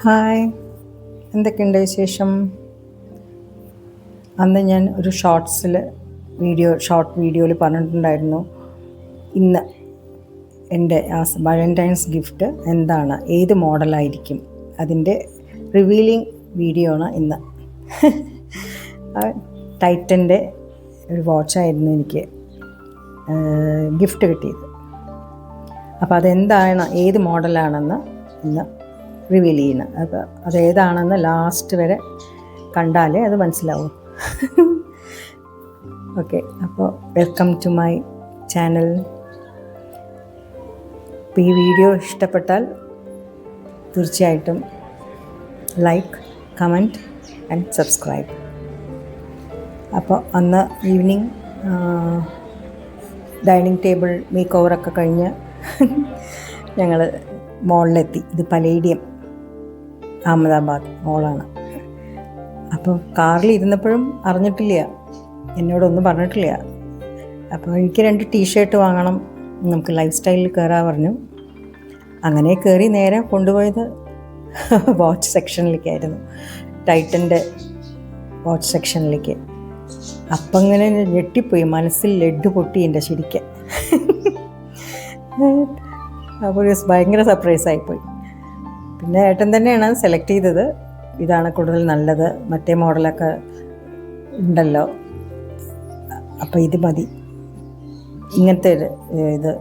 Hi, എന്തൊക്കെയുണ്ട് വിശേഷം? അന്ന് ഞാൻ ഒരു ഷോർട്ട് വീഡിയോയിൽ പറഞ്ഞിട്ടുണ്ടായിരുന്നു, ഇന്ന് എൻ്റെ വാലൻറ്റൈൻസ് ഗിഫ്റ്റ് എന്താണ്, ഏത് മോഡലായിരിക്കും, അതിൻ്റെ റിവീലിംഗ് വീഡിയോ ആണ് ഇന്ന്. ടൈറ്റൻ്റെ ഒരു വാച്ചായിരുന്നു എനിക്ക് ഗിഫ്റ്റ് കിട്ടിയത്. അപ്പോൾ അതെന്താണ്, ഏത് മോഡലാണെന്ന് ഇന്ന് റിവീൽ ചെയ്യുന്നത്. അപ്പോൾ അതേതാണെന്ന് ലാസ്റ്റ് വരെ കണ്ടാലേ അത് മനസ്സിലാവും. ഓക്കെ, അപ്പോൾ വെൽക്കം ടു മൈ ചാനൽ. അപ്പോൾ ഈ വീഡിയോ ഇഷ്ടപ്പെട്ടാൽ തീർച്ചയായിട്ടും ലൈക്ക്, കമൻറ്റ് ആൻഡ് സബ്സ്ക്രൈബ്. അപ്പോൾ അന്ന് ഈവനിങ് ഡൈനിങ് ടേബിൾ മേക്ക് ഓവറൊക്കെ കഴിഞ്ഞ് ഞങ്ങൾ മോളിലെത്തി. ഇത് പലേഡിയം അഹമ്മദാബാദ് മോളാണ്. അപ്പോൾ കാറിൽ ഇരുന്നപ്പോഴും അറിഞ്ഞിട്ടില്ല, എന്നോടൊന്നും പറഞ്ഞിട്ടില്ല. അപ്പോൾ എനിക്ക് 2 ടീഷർട്ട് വാങ്ങണം, നമുക്ക് ലൈഫ് സ്റ്റൈലിൽ കയറാൻ പറഞ്ഞു. അങ്ങനെ കയറി നേരെ കൊണ്ടുപോയത് വാച്ച് സെക്ഷനിലേക്കായിരുന്നു, ടൈറ്റൻ്റെ വാച്ച് സെക്ഷനിലേക്ക്. അപ്പം ഇങ്ങനെ ഞെട്ടിപ്പോയി, മനസ്സിൽ ലഡ്ഡു പൊട്ടി എൻ്റെ ശരിക്കും. അപ്പോൾ ഭയങ്കര സർപ്രൈസായിപ്പോയി. പിന്നെ ഏട്ടൻ തന്നെയാണ് സെലക്ട് ചെയ്തത്, ഇതാണ് കൂടുതൽ നല്ലത്, മറ്റേ മോഡലൊക്കെ ഉണ്ടല്ലോ, അപ്പോൾ ഇത് മതി, ഇങ്ങനത്തെ ഒരു ഇത്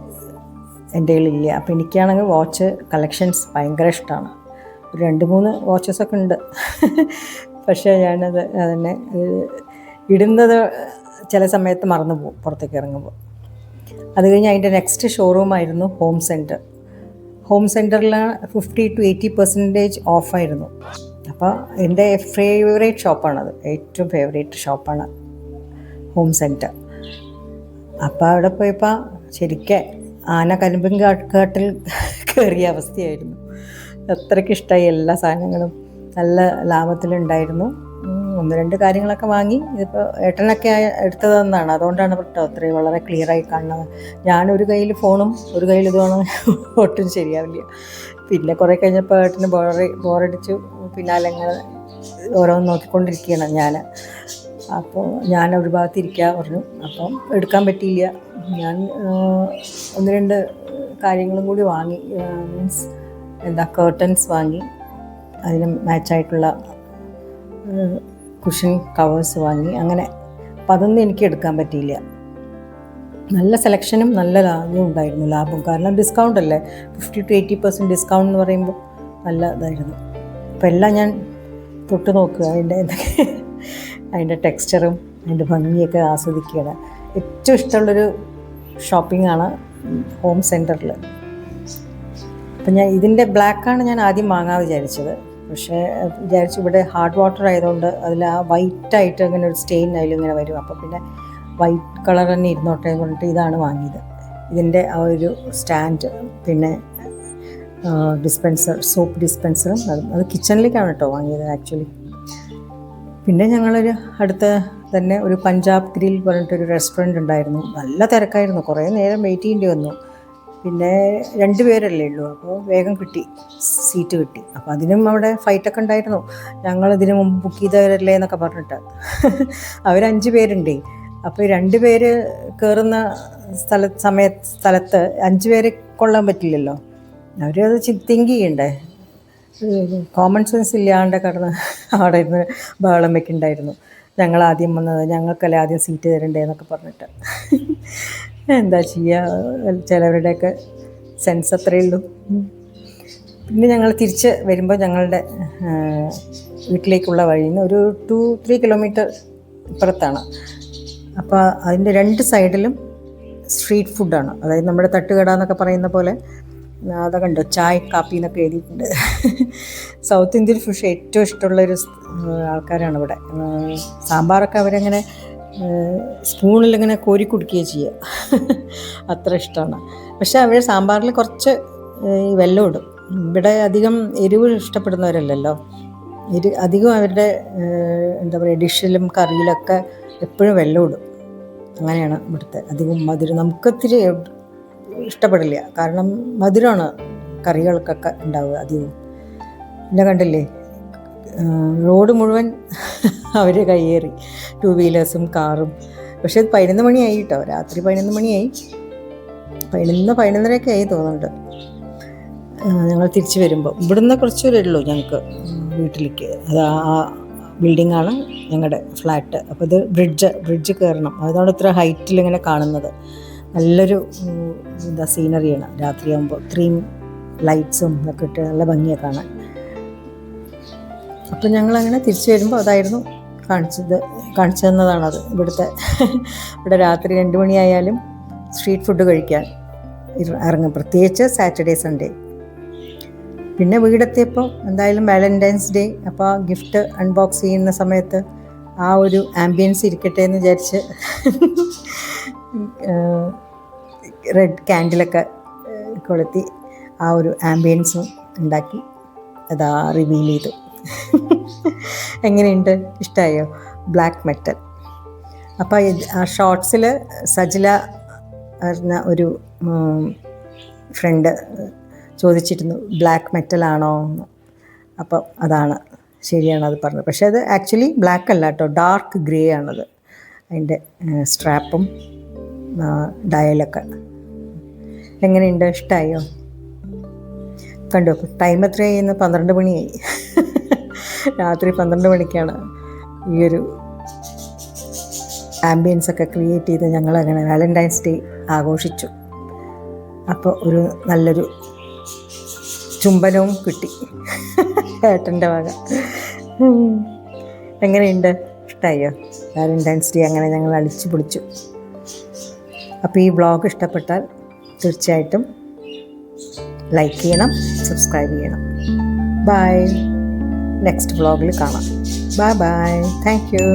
എൻ്റെ കയ്യിലില്ല. അപ്പോൾ എനിക്കാണെങ്കിൽ വാച്ച് കളക്ഷൻസ് ഭയങ്കര ഇഷ്ടമാണ്. ഒരു 2-3 വാച്ചസൊക്കെ ഉണ്ട്. പക്ഷേ ഞാനത് തന്നെ ഇടുന്നത് ചില സമയത്ത് മറന്നു പോകും പുറത്തേക്ക് ഇറങ്ങുമ്പോൾ. അത് കഴിഞ്ഞ് അതിൻ്റെ നെക്സ്റ്റ് ഷോറൂമായിരുന്നു ഹോം സെൻറ്ററിൽ 50-80% ഓഫായിരുന്നു. അപ്പോൾ എൻ്റെ ഫേവറേറ്റ് ഷോപ്പാണത്, ഏറ്റവും ഫേവറേറ്റ് ഷോപ്പാണ് ഹോം സെൻറ്റർ. അപ്പോൾ അവിടെ പോയപ്പോൾ ശരിക്കും ആന കരിമ്പിൻ കാട്ടിൽ കയറിയ അവസ്ഥയായിരുന്നു. അത്രയ്ക്ക് ഇഷ്ടമായി, എല്ലാ സാധനങ്ങളും നല്ല ലാഭത്തിലുണ്ടായിരുന്നു. 1-2 കാര്യങ്ങളൊക്കെ വാങ്ങി. ഇതിപ്പോൾ ഏട്ടനൊക്കെ എടുത്തതെന്നാണ്, അതുകൊണ്ടാണ് കേട്ടോ അത്രയും വളരെ ക്ലിയറായി കാണുന്നത്. ഞാനൊരു കയ്യിൽ ഫോണും ഒരു കയ്യിൽ ഇതുമാണ്, ഒട്ടും ശരിയാവില്ല. പിന്നെ കുറേ കഴിഞ്ഞപ്പോൾ ഏട്ടന് ബോറടിച്ചു, പിന്നാലെങ്ങനെ ഓരോന്ന് നോക്കിക്കൊണ്ടിരിക്കുകയാണ് ഞാൻ. അപ്പോൾ ഞാൻ ഒരു ഭാഗത്ത് ഇരിക്കാൻ പറഞ്ഞു, അപ്പം എടുക്കാൻ പറ്റിയില്ല. ഞാൻ 1-2 കാര്യങ്ങളും കൂടി വാങ്ങി, മീൻസ് കേർട്ടൻസ് വാങ്ങി, അതിന് മാച്ചായിട്ടുള്ള കുഷൻ കവേഴ്സ് വാങ്ങി. അങ്ങനെ അപ്പം അതൊന്നും എനിക്ക് എടുക്കാൻ പറ്റിയില്ല. നല്ല സെലക്ഷനും നല്ല ലാഭവും ഉണ്ടായിരുന്നു. കാരണം ഡിസ്കൗണ്ട് അല്ലേ, 50-80% ഡിസ്കൗണ്ട് എന്ന് പറയുമ്പോൾ നല്ല ഇതായിരുന്നു. അപ്പോൾ എല്ലാം ഞാൻ തൊട്ട് നോക്കുക, അതിൻ്റെ ടെക്സ്ചറും അതിൻ്റെ ഭംഗിയൊക്കെ ആസ്വദിക്കുകയാണ്. ഏറ്റവും ഇഷ്ടമുള്ളൊരു ഷോപ്പിംഗാണ് ഹോം സെൻറ്ററിൽ. അപ്പം ഞാൻ ഇതിൻ്റെ ബ്ലാക്കാണ് ഞാൻ ആദ്യം വാങ്ങാൻ വിചാരിച്ചത്. പക്ഷേ വിചാരിച്ചു ഇവിടെ ഹാർഡ് വാട്ടർ ആയതുകൊണ്ട് അതിൽ ആ വൈറ്റായിട്ട് അങ്ങനെ ഒരു സ്റ്റെയിൻ അതിലിങ്ങനെ വരും. അപ്പോൾ പിന്നെ വൈറ്റ് കളർ തന്നെ ഇരുന്നോട്ടെ പറഞ്ഞിട്ട് ഇതാണ് വാങ്ങിയത്. ഇതിൻ്റെ ആ ഒരു സ്റ്റാൻഡ്, പിന്നെ സോപ്പ് ഡിസ്പെൻസറും, അത് കിച്ചണിലേക്കാണ് കേട്ടോ വാങ്ങിയത് ആക്ച്വലി. പിന്നെ ഞങ്ങളൊരു അടുത്ത തന്നെ ഒരു പഞ്ചാബ് ഗ്രിൽ പറഞ്ഞിട്ടൊരു റെസ്റ്റോറൻറ്റ് ഉണ്ടായിരുന്നു. നല്ല തിരക്കായിരുന്നു, കുറേ നേരം വെയിറ്റ് ചെയ്യേണ്ടി വന്നു. പിന്നെ 2 പേരല്ലേ ഉള്ളൂ, അപ്പോൾ വേഗം സീറ്റ് കിട്ടി. അപ്പോൾ അതിനും അവിടെ ഫൈറ്റൊക്കെ ഉണ്ടായിരുന്നു. ഞങ്ങളിതിനു മുമ്പ് ബുക്ക് ചെയ്തവരല്ലേ എന്നൊക്കെ പറഞ്ഞിട്ട്. അവർ 5 പേരുണ്ടേ. അപ്പോൾ 2 പേര് കയറുന്ന സ്ഥലത്ത് 5 പേരെ കൊള്ളാൻ പറ്റില്ലല്ലോ. അവരത് തിങ്ക് ചെയ്യണ്ടേ, കോമൺ സെൻസ് ഇല്ലാണ്ട് കിടന്ന് അവിടെ ഇരുന്ന് ബഹളം വെക്കുന്നുണ്ടായിരുന്നു. ഞങ്ങളാദ്യം വന്നത്, ഞങ്ങൾക്കല്ലേ ആദ്യം സീറ്റ് തരണ്ടേ എന്നൊക്കെ പറഞ്ഞിട്ട്. എന്താ ചെയ്യുക, ചിലവരുടെയൊക്കെ സെൻസ് അത്രയേ ഉള്ളൂ. പിന്നെ ഞങ്ങൾ തിരിച്ച് വരുമ്പോൾ ഞങ്ങളുടെ വീട്ടിലേക്കുള്ള വഴിയിൽ നിന്ന് ഒരു 2-3 കിലോമീറ്റർ ഇപ്പുറത്താണ്. അപ്പോൾ അതിൻ്റെ 2 സൈഡിലും സ്ട്രീറ്റ് ഫുഡാണ്, അതായത് നമ്മുടെ തട്ടുകട എന്നൊക്കെ പറയുന്ന പോലെ. അതൊക്കെ ഉണ്ട്, ചായ കാപ്പി എന്നൊക്കെ എഴുതിയിട്ടുണ്ട്. സൗത്ത് ഇന്ത്യൻ ഫുഡ് ഏറ്റവും ഇഷ്ടമുള്ളൊരു ആൾക്കാരാണ് ഇവിടെ. സാമ്പാറൊക്കെ അവരങ്ങനെ സ്പൂണിലിങ്ങനെ കോരി കുടിക്കുകയും ചെയ്യുക, അത്ര ഇഷ്ടമാണ്. പക്ഷേ അവർ സാമ്പാറിൽ കുറച്ച് വെള്ളം ഇടും. ഇവിടെ അധികം എരിവ് ഇഷ്ടപ്പെടുന്നവരല്ലല്ലോ. അധികം അവരുടെ എന്താ പറയുക, ഡിഷിലും കറിയിലൊക്കെ എപ്പോഴും വെള്ളം ഇടും. അങ്ങനെയാണ് ഇവിടുത്തെ അധികം മധുരം. നമുക്കൊത്തിരി ഇഷ്ടപ്പെടില്ല, കാരണം മധുരമാണ് കറികൾക്കൊക്കെ ഉണ്ടാവുക അധികവും. പിന്നെ കണ്ടില്ലേ, റോഡ് മുഴുവൻ അവർ കയ്യേറി, 2 വീലേഴ്സും കാറും. പക്ഷേ 11 മണിയായി കേട്ടോ, രാത്രി 11 മണിയായി, 11:30 ആയി തോന്നുന്നുണ്ട് ഞങ്ങൾ തിരിച്ചു വരുമ്പോൾ. ഇവിടുന്ന് കുറച്ച് ദൂരമേ ഉള്ളൂ ഞങ്ങൾക്ക് വീട്ടിലേക്ക്. അത് ആ ബിൽഡിങ്ങാണ് ഞങ്ങളുടെ ഫ്ലാറ്റ്. അപ്പോൾ ഇത് ബ്രിഡ്ജ് കയറണം, അതാണ് ഇത്ര ഹൈറ്റിൽ ഇങ്ങനെ കാണുന്നത്. നല്ലൊരു സീനറിയാണ് രാത്രിയാകുമ്പോൾ, ഇത്രയും ലൈറ്റ്സും ഒക്കെ ഇട്ട് നല്ല ഭംഗിയാണ് കാണാൻ. അപ്പോൾ ഞങ്ങളങ്ങനെ തിരിച്ചു വരുമ്പോൾ അതായിരുന്നു കാണിച്ചു തന്നതാണത്. ഇവിടെ രാത്രി 2 മണിയായാലും സ്ട്രീറ്റ് ഫുഡ് കഴിക്കാൻ ഇറങ്ങും, പ്രത്യേകിച്ച് സാറ്റർഡേ സൺഡേ. പിന്നെ വീടെത്തിയപ്പോൾ എന്തായാലും വാലൻറ്റൈൻസ് ഡേ, അപ്പോൾ ഗിഫ്റ്റ് അൺബോക്സ് ചെയ്യുന്ന സമയത്ത് ആ ഒരു ആംബിയൻസ് ഇരിക്കട്ടെ എന്ന് വിചാരിച്ച് റെഡ് ക്യാൻഡിലൊക്കെ കൊളുത്തി ആ ഒരു ആംബിയൻസും ഉണ്ടാക്കി അതാ റിവീൽ ചെയ്തു. എങ്ങനെയുണ്ട്, ഇഷ്ടമായോ? Black metal. അപ്പോൾ ആ ഷോർട്സിൽ സജില പറഞ്ഞ ഒരു ഫ്രണ്ട് ചോദിച്ചിരുന്നു ബ്ലാക്ക് മെറ്റലാണോ എന്ന്. അപ്പം അതാണ്, ശരിയാണ് അത് പറഞ്ഞത്. പക്ഷേ അത് ആക്ച്വലി ബ്ലാക്ക് അല്ല കേട്ടോ, ഡാർക്ക് ഗ്രേ ആണത്, അതിൻ്റെ സ്ട്രാപ്പും ഡയലൊക്കെ. എങ്ങനെയുണ്ട്, ഇഷ്ടമായോ? കണ്ടു, ടൈം എത്രയായിരുന്നു? 12 മണിയായി. രാത്രി 12 മണിക്കാണ് ഈ ഒരു ആംബിയൻസൊക്കെ ക്രിയേറ്റ് ചെയ്ത് ഞങ്ങളങ്ങനെ വാലൻറ്റൈൻസ് ഡേ ആഘോഷിച്ചു. അപ്പോൾ ഒരു നല്ലൊരു ചുംബനവും കിട്ടി ഏട്ടൻ്റെ വക. എങ്ങനെയുണ്ട്, ഇഷ്ടമായോ? വാലൻറ്റൈൻസ് ഡേ അങ്ങനെ ഞങ്ങൾ അടിച്ചു പൊളിച്ചു. അപ്പോൾ ഈ വ്ളോഗ് ഇഷ്ടപ്പെട്ടാൽ തീർച്ചയായിട്ടും ലൈക്ക് ചെയ്യണം, സബ്സ്ക്രൈബ് ചെയ്യണം. ബൈ, നെക്സ്റ്റ് വ്ളോഗിൽ കാണാം. Bye bye, thank you.